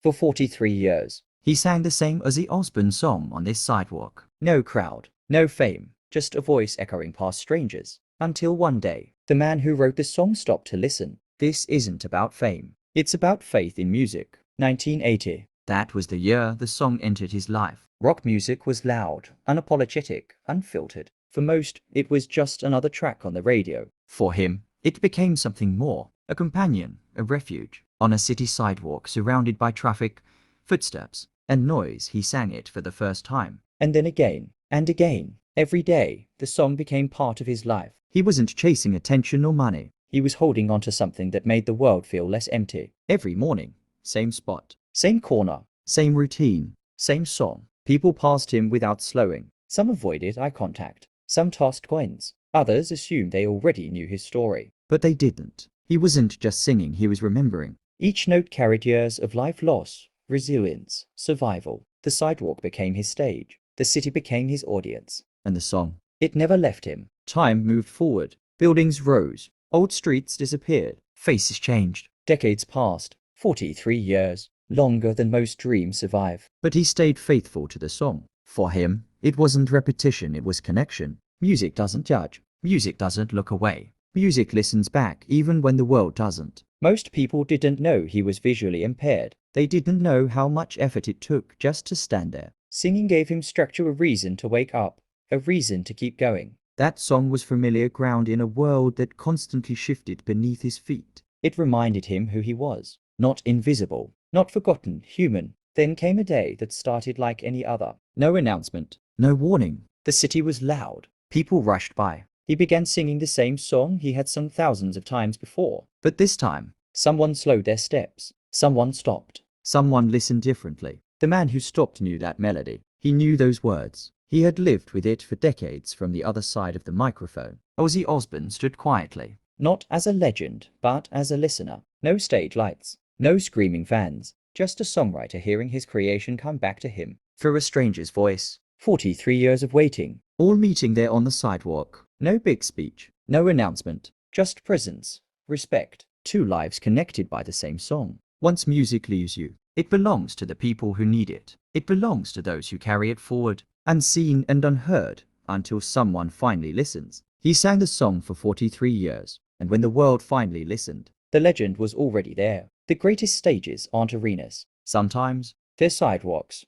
For 43 years, He sang the same Ozzy Osbourne song on this sidewalk. no crowd, no fame, just a voice echoing past strangers. Until one day, the man who wrote the song stopped to listen. This isn't about fame. It's about faith in music. 1980. That was the year the song entered his life. Rock music was loud, unapologetic, unfiltered. For most, it was just another track on the radio. For him, it became something more, a companion, a refuge. On a city sidewalk surrounded by traffic, footsteps, and noise, he sang it for the first time. And then again, and again. Every day, the song became part of his life. He wasn't chasing attention or money. He was holding on to something that made the world feel less empty. Every morning, same spot, Same corner, same routine. same song. People passed him without slowing. Some avoided eye contact. Some tossed coins. Others assumed they already knew his story. But they didn't. He wasn't just singing, he was remembering. Each note carried years of life loss, resilience, survival. The sidewalk became his stage. The city became his audience. And the song. It never left him. Time moved forward. Buildings rose. Old streets disappeared. Faces changed. Decades passed. 43 years. Longer than most dreams survive. But he stayed faithful to the song. For him, it wasn't repetition, it was connection. Music doesn't judge. Music doesn't look away. Music listens back even when the world doesn't. Most people didn't know he was visually impaired. They didn't know how much effort it took just to stand there. Singing gave him structure, a reason to wake up, a reason to keep going. That song was familiar ground in a world that constantly shifted beneath his feet. It reminded him who he was. Not invisible, not forgotten, human. Then came a day that started like any other. No announcement. No warning. The city was loud. People rushed by. He began singing the same song he had sung thousands of times before. But this time, Someone slowed their steps. Someone stopped. someone listened differently. The man who stopped knew that melody. He knew those words. He had lived with it for decades from the other side of the microphone. Ozzy Osbourne stood quietly. Not as a legend, but as a listener. No stage lights. No screaming fans. Just a songwriter hearing his creation come back to him. Through a stranger's voice. 43 years of waiting. All meeting there on the sidewalk. No big speech. No announcement. Just presence. Respect. Two lives connected by the same song. Once music leaves you, it belongs to the people who need it. It belongs to those who carry it forward, unseen and unheard, until someone finally listens. He sang the song for 43 years, and when the world finally listened, The legend was already there. The greatest stages aren't arenas. sometimes They're sidewalks.